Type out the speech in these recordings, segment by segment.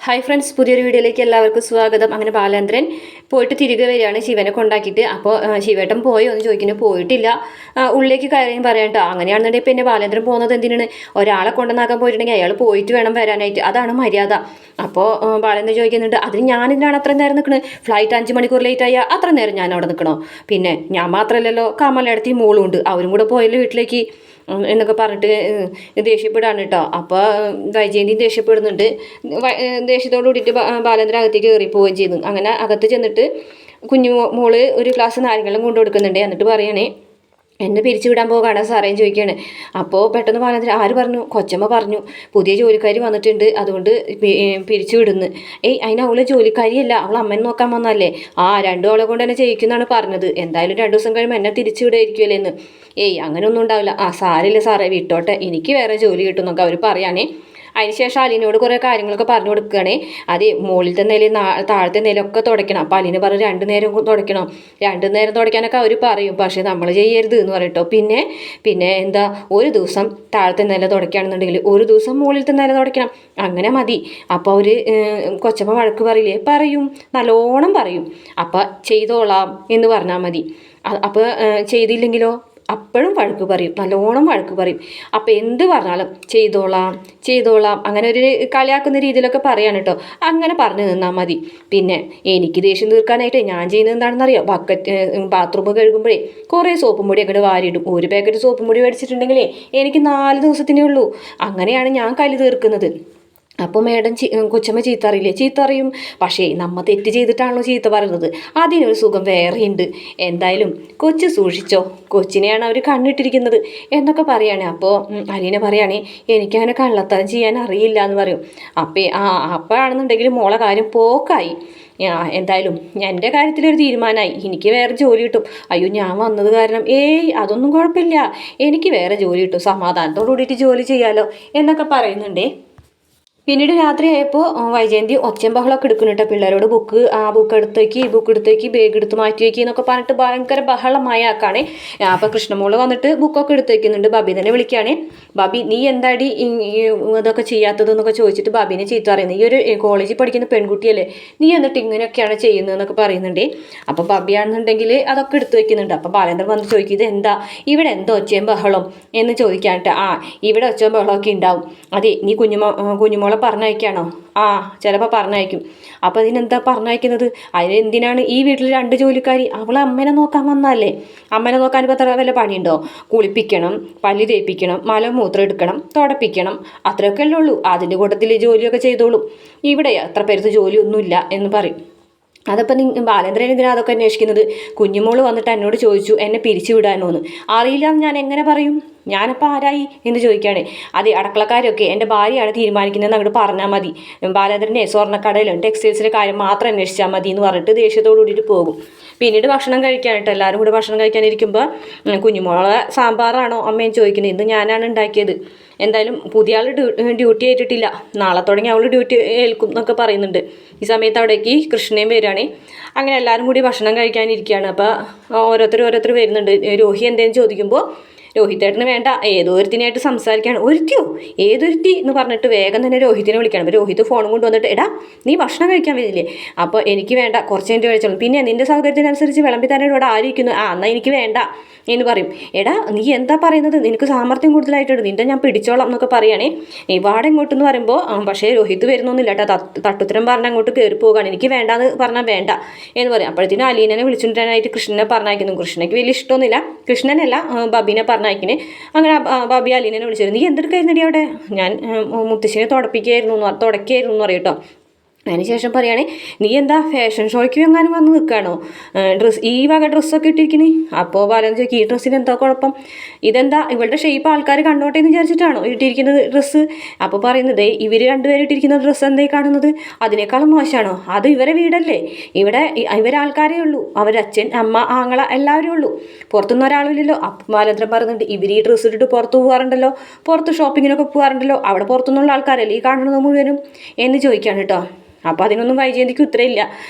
Hi friends, പുതിയൊരു വീഡിയോയിലേക്ക് എല്ലാവർക്കും സ്വാഗതം. അങ്ങനെ ബാലേന്ദ്രൻ പോയിട്ട് തിരികെ വരികയാണ് ശിവനെ കൊണ്ടാക്കിയിട്ട്. അപ്പോൾ ശിവേട്ടൻ പോയോ എന്ന് ചോദിക്കുന്നു. പോയിട്ടില്ല, ഉള്ളിലേക്ക് കയറിയും പറയാട്ടോ. അങ്ങനെയാണെന്നുണ്ടെങ്കിൽ പിന്നെ ബാലേന്ദ്രൻ പോകുന്നത് എന്തിനാണ്? ഒരാളെ കൊണ്ടുവന്നാക്കാൻ പോയിട്ടുണ്ടെങ്കിൽ അയാൾ പോയിട്ട് വേണം വരാനായിട്ട്, അതാണ് മര്യാദ. അപ്പോൾ ബാലേന്ദ്രൻ ചോദിക്കുന്നുണ്ട്, അതിന് ഞാനെന്തിനാണ് അത്രയും നേരം നിൽക്കുന്നത്? ഫ്ലൈറ്റ് 5 മണിക്കൂർ ലേറ്റ് ആയാൽ അത്ര നേരം ഞാൻ അവിടെ നിൽക്കണോ? പിന്നെ ഞാൻ മാത്രമല്ലല്ലോ, കമലടത്തി മോളും ഉണ്ട്, അവരും കൂടെ പോയല്ലോ വീട്ടിലേക്ക് എന്നൊക്കെ പറഞ്ഞിട്ട് ദേഷ്യപ്പെടാണ് കേട്ടോ. അപ്പോൾ വൈജയന്തി ദേഷ്യപ്പെടുന്നുണ്ട്. ദേഷ്യത്തോട് കൂടിയിട്ട് ബാലേന്ദ്രൻ അകത്തേക്ക് കയറി പോവുകയും ചെയ്തു. അങ്ങനെ അകത്ത് ചെന്നിട്ട് കുഞ്ഞു മോള് ഒരു ഗ്ലാസ് നാരങ്ങളും കൊണ്ടു കൊടുക്കുന്നുണ്ട്. എന്നിട്ട് പറയണേ, എന്നെ പിരിച്ചു വിടാൻ പോകാണ് സാറേന്ന് ചോദിക്കുകയാണ്. അപ്പോൾ പെട്ടെന്ന് ബാലേന്ദ്രൻ, ആര് പറഞ്ഞു? കൊച്ചമ്മ പറഞ്ഞു, പുതിയ ജോലിക്കാരി വന്നിട്ടുണ്ട്, അതുകൊണ്ട് പിരിച്ചു വിടുന്നു. അതിന് അവള് ജോലിക്കാരിയല്ല, അവൾ അമ്മനെ നോക്കാൻ വന്നല്ലേ. രണ്ടു ആളെ കൊണ്ട് തന്നെ ചെയ്യിക്കുന്നതാണ് പറഞ്ഞത്. എന്തായാലും 2 ദിവസം കഴിയുമ്പോൾ എന്നെ തിരിച്ചു വിടായിരിക്കുമല്ലേ എന്ന്. അങ്ങനെയൊന്നും ഉണ്ടാവില്ല. സാറില്ല സാറേ, വിട്ടോട്ടെ, എനിക്ക് വേറെ ജോലി കിട്ടും എന്നൊക്കെ അവർ പറയാനേ. അതിനുശേഷം അലീനോട് കുറേ കാര്യങ്ങളൊക്കെ പറഞ്ഞു കൊടുക്കുകയാണേ. അത് മുകളിലത്തെ നിലയിൽ താഴത്തെ നിലയൊക്കെ തുടയ്ക്കണം. അപ്പോൾ അലീന പറഞ്ഞു 2 നേരം തുടയ്ക്കണം. 2 നേരം തുടയ്ക്കാനൊക്കെ അവർ പറയും, പക്ഷേ നമ്മൾ ചെയ്യരുത് എന്ന് പറയട്ടോ. പിന്നെ എന്താ, ഒരു ദിവസം താഴത്തെ നില തുടയ്ക്കുകയാണെന്നുണ്ടെങ്കിൽ ഒരു ദിവസം മുകളിലത്തെ നില തുടയ്ക്കണം, അങ്ങനെ മതി. അപ്പോൾ അവർ കൊച്ചമ്മ വഴക്ക് പറയില്ലേ? പറയും, നല്ലോണം പറയും. അപ്പോൾ ചെയ്തോളാം എന്ന് പറഞ്ഞാൽ മതി. അപ്പോൾ ചെയ്തില്ലെങ്കിലോ അപ്പോഴും വഴക്ക് പറയും, നല്ലോണം വഴക്ക് പറയും. അപ്പം എന്ത് പറഞ്ഞാലും ചെയ്തോളാം അങ്ങനെ ഒരു കളിയാക്കുന്ന രീതിയിലൊക്കെ പറയാണ് കേട്ടോ. അങ്ങനെ പറഞ്ഞു നിന്നാൽ മതി. പിന്നെ എനിക്ക് ദേഷ്യം തീർക്കാനായിട്ട് ഞാൻ ചെയ്യുന്നത് എന്താണെന്നറിയോ? ബാത്റൂം കഴുകുമ്പോഴേ കുറേ സോപ്പും പൊടി അങ്ങോട്ട് വാരിയിടും. ഒരു പാക്കറ്റ് സോപ്പും പൊടി മേടിച്ചിട്ടുണ്ടെങ്കിലേ എനിക്ക് 4 ദിവസത്തിനേ ഉള്ളൂ. അങ്ങനെയാണ് ഞാൻ കലി തീർക്കുന്നത്. അപ്പോൾ മേഡം കൊച്ചമ്മ ചീത്ത അറിയില്ലേ? ചീത്ത അറിയും, പക്ഷേ നമ്മ തെറ്റ് ചെയ്തിട്ടാണല്ലോ ചീത്ത പറയുന്നത്, അതിനൊരു സുഖം വേറെയുണ്ട്. എന്തായാലും കൊച്ച് സൂക്ഷിച്ചോ, കൊച്ചിനെയാണ് അവർ കണ്ണിട്ടിരിക്കുന്നത് എന്നൊക്കെ പറയാണ്. അപ്പോൾ അലീന പറയുകയാണെ, എനിക്കങ്ങനെ കള്ളത്തരം ചെയ്യാൻ അറിയില്ല എന്ന് പറയും. അപ്പോഴാണെന്നുണ്ടെങ്കിൽ മോളെ കാര്യം പോക്കായി. എന്തായാലും എൻ്റെ കാര്യത്തിലൊരു തീരുമാനമായി, എനിക്ക് വേറെ ജോലി കിട്ടും. അയ്യോ, ഞാൻ വന്നത് കാരണം അതൊന്നും കുഴപ്പമില്ല, എനിക്ക് വേറെ ജോലി കിട്ടും, സമാധാനത്തോടു കൂടിയിട്ട് ജോലി ചെയ്യാലോ എന്നൊക്കെ പറയുന്നുണ്ടേ. പിന്നീട് രാത്രിയായപ്പോൾ വൈജയന്തി ഒച്ചയും ബഹളമൊക്കെ എടുക്കുന്നുണ്ട് പിള്ളേരോട്. ബുക്ക് എടുത്തേക്ക് ബാഗ് എടുത്ത് മാറ്റി വയ്ക്കുക എന്നൊക്കെ പറഞ്ഞിട്ട് ഭയങ്കര ബഹളമായ ആക്കാണ്. അപ്പോൾ കൃഷ്ണമോള് വന്നിട്ട് ബുക്കൊക്കെ എടുത്ത് വയ്ക്കുന്നുണ്ട്. ബബി തന്നെ വിളിക്കുകയാണ്. ബബി, നീ എന്താടി ഇതൊക്കെ ചെയ്യാത്തതെന്നൊക്കെ ചോദിച്ചിട്ട് ബബീനെ ചീത്ത പറയുന്നത്. ഈ ഒരു കോളേജിൽ പഠിക്കുന്ന പെൺകുട്ടിയല്ലേ, നീ എന്നിട്ട് ഇങ്ങനെയൊക്കെയാണ് ചെയ്യുന്നതെന്നൊക്കെ പറയുന്നുണ്ട്. അപ്പോൾ ബബിയാണെന്നുണ്ടെങ്കിൽ അതൊക്കെ എടുത്ത് വയ്ക്കുന്നുണ്ട്. അപ്പോൾ ബാലേന്ദ്രൻ വന്ന് ചോദിക്കും, ഇത് എന്താ ഇവിടെ, എന്താ ഒച്ചയും ബഹളം എന്ന് ചോദിക്കാനിട്ട്. ഇവിടെ ഒച്ചയും ബഹളമൊക്കെ ഉണ്ടാവും. അതെ, നീ കുഞ്ഞുമോളെ പറഞ്ഞയക്കാണോ? ചിലപ്പോൾ പറഞ്ഞയക്കും. അപ്പോൾ അതിനെന്താ പറഞ്ഞയക്കുന്നത്? അതിനെന്തിനാണ് ഈ വീട്ടിൽ 2 ജോലിക്കാരി? അവൾ അമ്മേനെ നോക്കാൻ വന്നല്ലേ. അമ്മേനെ നോക്കാൻ ഇപ്പോൾ അത്ര വല്ല പണിയുണ്ടോ? കുളിപ്പിക്കണം, പല്ല് തേപ്പിക്കണം, മലമൂത്രം എടുക്കണം, തുടപ്പിക്കണം, അത്രയൊക്കെ അല്ലേ ഉള്ളൂ. അതിൻ്റെ കൂട്ടത്തിൽ ജോലിയൊക്കെ ചെയ്തോളും. ഇവിടെ അത്ര പേരത്ത് ജോലിയൊന്നുമില്ല എന്ന് പറയും. അതപ്പോൾ ബാലേന്ദ്രൻ എന്തിനാണ് അതൊക്കെ അന്വേഷിക്കുന്നത്? കുഞ്ഞുമോള് വന്നിട്ട് എന്നോട് ചോദിച്ചു എന്നെ പിരിച്ചു വിടാനോ എന്ന്. അറിയില്ല എന്ന് ഞാൻ എങ്ങനെ പറയും? ഞാനപ്പോൾ ആരായി എന്ന് ചോദിക്കുകയാണ്. അതെ, അടക്കളക്കാരൊക്കെ എൻ്റെ ഭാര്യയാണ് തീരുമാനിക്കുന്നതെന്ന് അങ്ങോട്ട് പറഞ്ഞാൽ മതി. ബാലേന്ദ്രൻ്റെ സ്വർണ്ണക്കടയിലും ടെക്സ്റ്റൈൽസിലെ കാര്യം മാത്രം അന്വേഷിച്ചാൽ മതി എന്ന് പറഞ്ഞിട്ട് ദേഷ്യത്തോടു കൂടിയിട്ട് പോകും. പിന്നീട് ഭക്ഷണം കഴിക്കാനായിട്ട് എല്ലാവരും കൂടെ ഭക്ഷണം കഴിക്കാനിരിക്കുമ്പോൾ കുഞ്ഞുമോളെ സാമ്പാറാണോ അമ്മയെന്ന് ചോദിക്കുന്നത്. ഇന്ന് ഞാനാണ് ഉണ്ടാക്കിയത്. എന്തായാലും പുതിയ ആൾ ഡ്യൂട്ടി ഏറ്റിട്ടില്ല, നാളെ തുടങ്ങി അവൾ ഡ്യൂട്ടി ഏൽക്കും എന്നൊക്കെ പറയുന്നുണ്ട്. ഈ സമയത്ത് അവിടേക്ക് കൃഷ്ണയും വരികയാണ്. അങ്ങനെ എല്ലാവരും കൂടി ഭക്ഷണം കഴിക്കാനിരിക്കുകയാണ്. അപ്പോൾ ഓരോരുത്തർ വരുന്നുണ്ട്. രോഹി എന്തേലും ചോദിക്കുമ്പോൾ രോഹിത്തേട്ടന് വേണ്ട, ഏതൊരുത്തിനായിട്ട് സംസാരിക്കുകയാണ്. ഒരുത്തിയോ? ഏതൊരുത്തി എന്ന് പറഞ്ഞിട്ട് വേഗം തന്നെ രോഹിത്തിനെ വിളിക്കണം. അപ്പോൾ രോഹിത് ഫോണും കൊണ്ട് വന്നിട്ട്, എടാ നീ ഭക്ഷണം കഴിക്കാൻ വരില്ലേ? അപ്പോൾ എനിക്ക് വേണ്ട, കുറച്ച് കഴിഞ്ഞിട്ട് കഴിച്ചോളൂ. പിന്നെ നിൻ്റെ സൗകര്യത്തിനനുസരിച്ച് വിളമ്പി തന്നെ ഇവിടെ ആരിക്കുന്നു. എന്നാൽ എനിക്ക് വേണ്ട എന്ന് പറയും. എടാ നീ എന്താ പറയുന്നത്? നിനക്ക് സാമർത്ഥ്യം കൂടുതലായിട്ടുണ്ട്, നിൻ്റെ ഞാൻ പിടിച്ചോളാം എന്നൊക്കെ പറയുകയാണേ. ഇവിടെ ഇങ്ങോട്ടെന്ന് പറയുമ്പോൾ പക്ഷേ രോഹിത് വരുന്നൊന്നുമില്ല കേട്ടോ. തട്ടുത്തരം പറഞ്ഞ് അങ്ങോട്ട് കയറി പോവുകയാണ്. എനിക്ക് വേണ്ടാന്ന് പറഞ്ഞാൽ വേണ്ട എന്ന് പറയും. അപ്പോഴത്തേനും അലീനനെ വിളിച്ചുകൊണ്ടിരാനായിട്ട് കൃഷ്ണനെ പറഞ്ഞയക്കുന്നു. കൃഷ്ണയ്ക്ക് വലിയ ഇഷ്ടമൊന്നുമില്ല. കൃഷ്ണനല്ല, ബബീനെ പറഞ്ഞയക്കിന്. അങ്ങനെ ബബി അലീനനെ വിളിച്ചിരുന്നു. നീ എന്തെടുക്കായിരുന്നടി അവിടെ? ഞാൻ മുത്തശ്ശിനെ തുടയ്ക്കായിരുന്നു എന്ന് പറയും കേട്ടോ. അതിനുശേഷം പറയുകയാണെങ്കിൽ, നീ എന്താ ഫാഷൻ ഷോയ്ക്ക് എങ്ങാനും വന്ന് നിൽക്കുകയാണോ? ഈ വക ഡ്രസ്സൊക്കെ ഇട്ടിരിക്കുന്നത്? അപ്പോൾ ബാലേന്ദ്രൻ ചോദിക്കും, ഈ ഡ്രസ്സിന് എന്താ കുഴപ്പം? ഇതെന്താ ഇവളുടെ ഷേപ്പ് ആൾക്കാർ കണ്ടോട്ടെ എന്ന് വിചാരിച്ചിട്ടാണോ ഇട്ടിരിക്കുന്നത് ഡ്രസ്സ്? അപ്പോൾ പറയുന്നത്, ഇവർ 2 പേരും ഇട്ടിരിക്കുന്ന ഡ്രസ്സ് എന്തായി കാണുന്നത്? അതിനേക്കാളും മോശമാണോ? അത് ഇവരെ വീടല്ലേ, ഇവിടെ ഇവരാൾക്കാരേ ഉള്ളൂ, അവരച്ഛൻ അമ്മ ആങ്ങള എല്ലാവരും ഉള്ളൂ, പുറത്തുനിന്ന് ഒരാളില്ലല്ലോ. അപ്പം ബാലേന്ദ്രൻ പറയുന്നുണ്ട്, ഇവർ ഈ ഡ്രസ്സ് ഇട്ടിട്ട് പുറത്ത് പോകാറുണ്ടല്ലോ, പുറത്ത് ഷോപ്പിങ്ങിനൊക്കെ പോകാറുണ്ടല്ലോ, അവിടെ പുറത്തുനിന്നുള്ള ആൾക്കാരല്ലേ ഈ കാണുന്നത് മുഴുവനും എന്ന് ചോദിക്കുകയാണ് കേട്ടോ. അപ്പോൾ അതിനൊന്നും വൈജയന്തിക്ക് ഉത്തരമില്ല.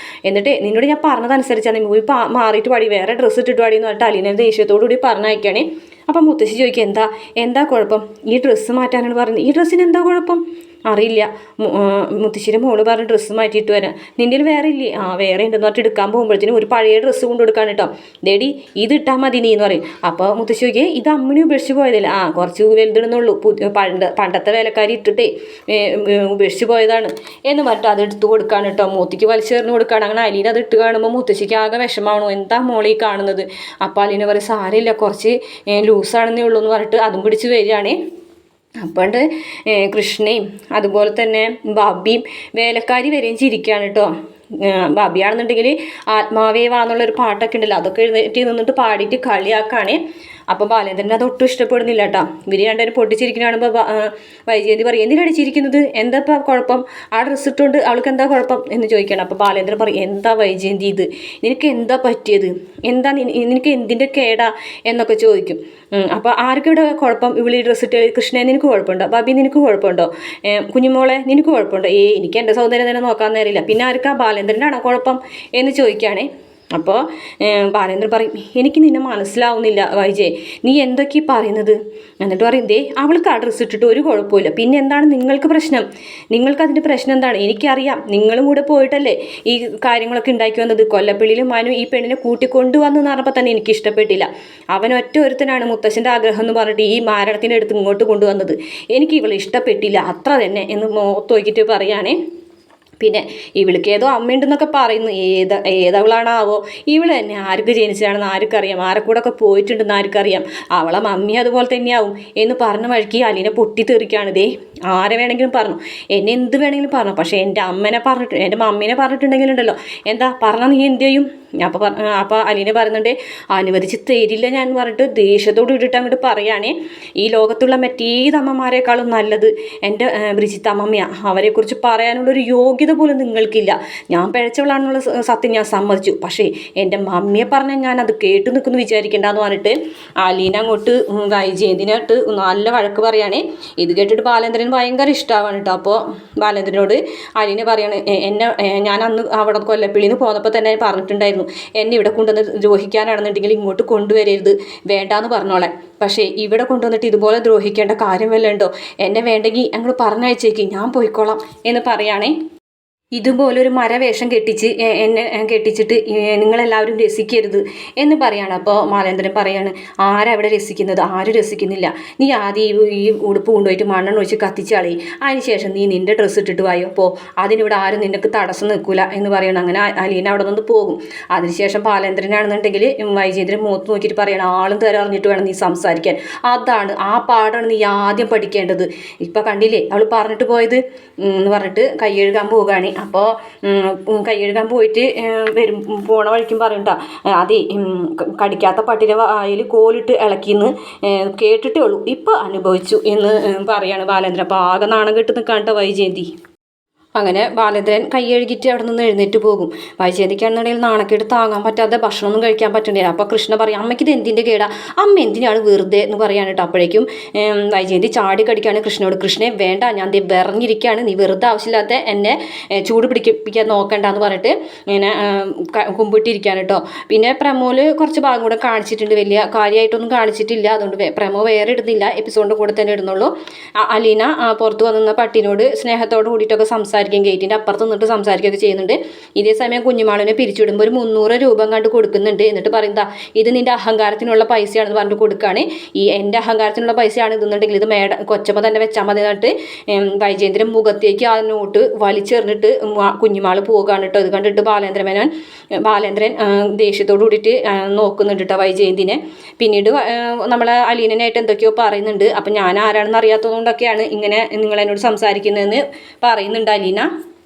എന്നിട്ട് നിന്നോട് ഞാൻ പറഞ്ഞതനുസരിച്ചാണ് നീ പോയി മാറിയിട്ട് പാടി, വേറെ ഡ്രസ്സ് ഇട്ടിട്ട് പാടി എന്ന് പറഞ്ഞിട്ട് അലീന ദേഷ്യത്തോടു കൂടി പറഞ്ഞയക്കുകയാണ്. അപ്പം മുത്തശ്ശി ചോദിക്കുക, എന്താ കുഴപ്പം? ഈ ഡ്രസ്സ് മാറ്റാനാണ് പറയുന്നത്. ഈ ഡ്രസ്സിന് എന്താ കുഴപ്പം? അറിയില്ല, മുത്തശ്ശിയുടെ മോള് പറഞ്ഞ ഡ്രസ്സ് മാറ്റിയിട്ട് വരാം, നിൻ്റെ വേറെ ഇല്ലേ? ആ വേറെ ഉണ്ടെന്ന് പറഞ്ഞിട്ട് എടുക്കാൻ പോകുമ്പോഴത്തേനും ഒരു പഴയ ഡ്രസ്സ് കൊണ്ട് കൊടുക്കാൻ കേട്ടോ. ഡേഡി ഇത് ഇട്ടാൽ മതി നീ എന്ന് പറയും. അപ്പോൾ മുത്തശ്ശി നോക്കിയേ ഇത് അമ്മണി ഉപേക്ഷിച്ച് പോയതല്ലേ? ആ കുറച്ച് വലുതിടുന്നുള്ളൂ, പണ്ടത്തെ വേലക്കാരി ഇട്ടിട്ടേ ഉപേക്ഷിച്ച് പോയതാണ് എന്ന് പറഞ്ഞിട്ട് അത് എടുത്ത് കൊടുക്കാൻ കേട്ടോ. മൂത്തിക്ക് വലിച്ചെറിഞ്ഞ് കൊടുക്കുകയാണ്. അങ്ങനെ അലീന അത് ഇട്ട് കാണുമ്പോൾ മുത്തശ്ശിക്ക് ആകെ വിഷമാണോ, എന്താ മോളീ കാണുന്നത്? അപ്പോൾ അലീന പറയും സാരമില്ല, കുറച്ച് ലൂസാണെന്നേ ഉള്ളൂ എന്ന് പറഞ്ഞിട്ട് അതും പിടിച്ച് വരികയാണ്. അപ്പോണ്ട് കൃഷ്ണയും അതുപോലെ തന്നെ ബാബിയും വേലക്കാരി വരെയും ചിരിക്കുകയാണ് കേട്ടോ. ബാബിയാണെന്നുണ്ടെങ്കിൽ ആത്മാവേ വാന്നുള്ളൊരു പാട്ടൊക്കെ ഉണ്ടല്ലോ, അതൊക്കെ എഴുന്നേറ്റ് നിന്നിട്ട് പാടിയിട്ട് കളിയാക്കാണ്. അപ്പോൾ ബാലേന്ദ്രൻ അത് ഒട്ടും ഇഷ്ടപ്പെടുന്നില്ല കേട്ടോ. ഇവർ രണ്ടുപേരും പൊട്ടിച്ചിരിക്കുന്ന കാണുമ്പോൾ വൈജയന്തി പറയും എന്തിനാണ് ചിരിക്കുന്നത്, എന്താ ഇപ്പം കുഴപ്പം, ആ ഡ്രസ്സ് ഇട്ടുകൊണ്ട് അവൾക്ക് എന്താ കുഴപ്പം എന്ന് ചോദിക്കണം. അപ്പോൾ ബാലേന്ദ്രൻ പറയും എന്താ വൈജയന്തി ഇത്, നിനക്ക് എന്താ പറ്റിയത്, എന്താ നിനക്ക് എന്തിൻ്റെ കേടാ എന്നൊക്കെ ചോദിക്കും. അപ്പോൾ ആർക്കും ഇവിടെ കുഴപ്പം, ഇവിളി ഡ്രസ്സ് ഇട്ട് കൃഷ്ണനെ നിനക്ക് കുഴപ്പമുണ്ടോ, ബാബി നിനക്ക് കുഴപ്പമുണ്ടോ, കുഞ്ഞുമോളെ നിനക്ക് കുഴപ്പമുണ്ടോ? എനിക്ക് എൻ്റെ സൗന്ദര്യം തന്നെ നോക്കാൻ നേരില്ല, പിന്നെ ആർക്കാ ബാലേന്ദ്രനാണോ കുഴപ്പം എന്ന് ചോദിക്കുകയാണേ. അപ്പോൾ ബാലേന്ദ്രൻ പറയും എനിക്ക് നിന്നെ മനസ്സിലാവുന്നില്ല വൈജയ്, നീ എന്തൊക്കെയാ പറയുന്നത്? എന്നിട്ട് പറയും ദേ അവൾക്ക് ആ ഡ്രസ്സ് ഇട്ടിട്ട് ഒരു കുഴപ്പമില്ല, പിന്നെ എന്താണ് നിങ്ങൾക്ക് പ്രശ്നം, അതിൻ്റെ പ്രശ്നം എന്താണ്? എനിക്കറിയാം, നിങ്ങളും കൂടെ പോയിട്ടല്ലേ ഈ കാര്യങ്ങളൊക്കെ ഉണ്ടാക്കി വന്നത്. കൊല്ലപ്പള്ളിയിലും മനു ഈ പെണ്ണിനെ കൂട്ടിക്കൊണ്ടുവന്നു എന്ന് പറഞ്ഞപ്പോൾ തന്നെ എനിക്ക് ഇഷ്ടപ്പെട്ടില്ല. അവൻ ഒറ്റ ഒരുത്തനാണ് മുത്തശ്ശൻ്റെ ആഗ്രഹം എന്ന് പറഞ്ഞിട്ട് ഈ മാരണത്തിൻ്റെ അടുത്ത് ഇങ്ങോട്ട് കൊണ്ടുവന്നത്, എനിക്ക് ഇവളെ ഇഷ്ടപ്പെട്ടില്ല അത്ര തന്നെ എന്ന് മുഖത്ത് നോക്കിയിട്ട് പറയുകയാണേ. പിന്നെ ഇവൾക്ക് ഏതോ അമ്മയുണ്ടെന്നൊക്കെ പറയുന്നു, ഏതവളാണാവോ, ഇവൾ തന്നെ ആർക്ക് ജനിച്ചതാണെന്ന് ആർക്കറിയാം, ആരെക്കൂടെ ഒക്കെ പോയിട്ടുണ്ടെന്ന് ആർക്കറിയാം, അവളെ മമ്മി അതുപോലെ തന്നെയാവും എന്ന് പറഞ്ഞ വഴിക്ക് അലീന പൊട്ടിത്തെറിക്കുകയാണ്. ദേ ആരെ വേണമെങ്കിലും പറഞ്ഞു, എന്നെ എന്ത് വേണമെങ്കിലും പറഞ്ഞു, പക്ഷേ എൻ്റെ മമ്മീനെ പറഞ്ഞിട്ടുണ്ടെങ്കിലുണ്ടല്ലോ എന്താ പറഞ്ഞാൽ നീ എന്ത് ചെയ്യും? അപ്പോൾ അലീന പറയുന്നുണ്ട് അനുവദിച്ച് തരില്ല ഞാൻ പറഞ്ഞിട്ട് ദേഷ്യത്തോട് ഇട്ടിട്ട് അങ്ങോട്ട് പറയുകയാണേ. ഈ ലോകത്തുള്ള മറ്റേതമ്മമാരെക്കാളും നല്ലത് എൻ്റെ ബ്രിജിത്ത് അമ്മമ്മയാണ്, അവരെക്കുറിച്ച് പറയാനുള്ളൊരു യോഗ്യത പോലും നിങ്ങൾക്കില്ല. ഞാൻ പിഴച്ചവളാണെന്നുള്ള സത്യം ഞാൻ സമ്മതിച്ചു, പക്ഷേ എൻ്റെ മമ്മിയെ പറഞ്ഞാൽ ഞാൻ അത് കേട്ട് നിൽക്കുന്നു വിചാരിക്കേണ്ടെന്ന് പറഞ്ഞിട്ട് അലീന അങ്ങോട്ട് വൈജയന്തിനായിട്ട് നല്ല വഴക്ക് പറയുകയാണേ. ഇത് കേട്ടിട്ട് ബാലേന്ദ്രൻ ഭയങ്കര ഇഷ്ടമാവാണ് കേട്ടോ. അപ്പോൾ ബാലേന്ദ്രനോട് അലീന പറയാണ് ഞാൻ അന്ന് അവിടെ കൊല്ലപ്പള്ളിയിൽ നിന്ന് പോന്നപ്പോൾ തന്നെ പറഞ്ഞിട്ടുണ്ടായിരുന്നു എന്നെ ഇവിടെ കൊണ്ടുവന്ന് ദ്രോഹിക്കാനാണെന്നുണ്ടെങ്കിൽ ഇങ്ങോട്ട് കൊണ്ടുവരരുത്, വേണ്ടാന്ന് പറഞ്ഞോളെ, പക്ഷേ ഇവിടെ കൊണ്ടുവന്നിട്ട് ഇതുപോലെ ദ്രോഹിക്കേണ്ട കാര്യം വല്ലതും ഉണ്ടോ, എന്നെ വേണ്ടെങ്കിൽ ഞങ്ങൾ പറഞ്ഞയച്ചേക്ക്, ഞാൻ പോയിക്കോളാം എന്ന് പറയുകയാണേ. ഇതുപോലൊരു മരവേഷം എന്നെ കെട്ടിച്ചിട്ട് നിങ്ങളെല്ലാവരും രസിക്കരുത് എന്ന് പറയാണ്. അപ്പോൾ ബാലേന്ദ്രൻ പറയാണ് ആരവിടെ രസിക്കുന്നത്, ആരും രസിക്കുന്നില്ല, നീ ആദ്യം ഈ ഉടുപ്പ് കൊണ്ടുപോയിട്ട് മണ്ണെണ്ണ ഒഴിച്ച് കത്തിച്ചാളി, അതിനുശേഷം നീ നിൻ്റെ ഡ്രസ്സ് ഇട്ടിട്ട് വായോ, അപ്പോൾ അതിനിവിടെ ആരും നിനക്ക് തടസ്സം നിൽക്കില്ല എന്ന് പറയണം. അങ്ങനെ അലീന അവിടെ നിന്ന് പോകും. അതിനുശേഷം ബാലേന്ദ്രനാണെന്നുണ്ടെങ്കിൽ വൈജേന്ദ്രൻ മുഖത്ത് നോക്കിയിട്ട് പറയണം ആളും തരറിഞ്ഞിട്ട് വേണം നീ സംസാരിക്കാൻ, അതാണ് ആ പാടാണ് നീ ആദ്യം പഠിക്കേണ്ടത്. ഇപ്പം കണ്ടില്ലേ അവൾ പറഞ്ഞിട്ട് പോയത് എന്ന് പറഞ്ഞിട്ട് കൈ കഴുകാൻ പോവുകയാണ്. അപ്പോൾ കൈ കഴുകാൻ പോയിട്ട് പോണ വഴിക്കും പറയണ്ട അതേ കടിക്കാത്ത പട്ടിയുടെ വായിൽ കോലിട്ട് ഇളക്കിന്ന് കേട്ടിട്ടേ ഉള്ളൂ, ഇപ്പം അനുഭവിച്ചു എന്ന് പറയാണ് ബാലേന്ദ്രൻ. അപ്പോൾ ആകെ നാണം കെട്ട് നിൽക്കാണ്ട വൈജയന്തി. അങ്ങനെ ബാലേന്ദ്രൻ കൈ കഴുകിയിട്ട് അവിടെ നിന്ന് എഴുന്നേറ്റ് പോകും. വൈജയന്തിക്കാണെന്നുണ്ടെങ്കിൽ നാണക്കേട് താങ്ങാൻ പറ്റാതെ ഭക്ഷണമൊന്നും കഴിക്കാൻ പറ്റുന്നില്ല. അപ്പോൾ കൃഷ്ണ പറയും അമ്മയ്ക്ക് ഇത് എന്തിൻ്റെ കേടാ, അമ്മ എന്തിനാണ് വെറുതെ എന്ന് പറയാനിട്ട്. അപ്പോഴേക്കും വൈജയന്തി ചാടി കടിക്കുകയാണ് കൃഷ്ണനോട്. കൃഷ്ണനെ വേണ്ട, ഞാൻ ദേ വിറഞ്ഞിരിക്കുകയാണ്, നീ വെറുതെ ആവശ്യമില്ലാത്ത എന്നെ ചൂട് പിടിപ്പിക്കാൻ നോക്കണ്ട എന്ന് പറഞ്ഞിട്ട് ഇങ്ങനെ കുമ്പിട്ടിരിക്കുകയാണ് കേട്ടോ. പിന്നെ പ്രമോല് കുറച്ച് ഭാഗം കൂടെ കാണിച്ചിട്ടുണ്ട്, വലിയ കാര്യമായിട്ടൊന്നും കാണിച്ചിട്ടില്ല, അതുകൊണ്ട് പ്രമോ വേറെ ഇടുന്നില്ല, എപ്പിസോഡിൻ്റെ കൂടെ തന്നെ ഇടുന്നുള്ളൂ. അലീന പുറത്ത് വന്നിരുന്ന പട്ടിനോട് സ്നേഹത്തോട് കൂടിയിട്ടൊക്കെ സംസാരിക്കും, ഗേറ്റിൻ്റെ അപ്പുറത്ത് നിന്നിട്ട് സംസാരിക്കുകയൊക്കെ ചെയ്യുന്നുണ്ട്. ഇതേ സമയം കുഞ്ഞുമാളിനെ പിരിച്ചുവിടുമ്പോൾ ഒരു 300 രൂപ കണ്ട് കൊടുക്കുന്നുണ്ട്. എന്നിട്ട് പറയുന്നതാ ഇത് നിൻ്റെ അഹങ്കാരത്തിനുള്ള പൈസയാണെന്ന് പറഞ്ഞിട്ട് കൊടുക്കുകയാണ്. ഈ എൻ്റെ അഹങ്കാരത്തിനുള്ള പൈസയാണ് ഇതെന്നുണ്ടെങ്കിൽ ഇത് കൊച്ചമ്മ തന്നെ വെച്ചാൽ മതി എന്നിട്ട് വൈജേന്ദ്രൻ മുഖത്തേക്ക് ആ നോട്ട് വലിച്ചെറിഞ്ഞിട്ട് കുഞ്ഞുമാൾ പോകുകയാണ് കേട്ടോ. ഇത് കണ്ടിട്ട് ബാലേന്ദ്രൻ ദേഷ്യത്തോട് കൂടിയിട്ട് നോക്കുന്നുണ്ട് കേട്ടോ വൈജയന്തിനെ. പിന്നീട് നമ്മളെ അലീനനായിട്ട് എന്തൊക്കെയോ പറയുന്നുണ്ട്. അപ്പം ഞാൻ ആരാണെന്ന് അറിയാത്തതുകൊണ്ടൊക്കെയാണ് ഇങ്ങനെ നിങ്ങളെന്നോട് സംസാരിക്കുന്നതെന്ന് പറയുന്നുണ്ട് അലീന.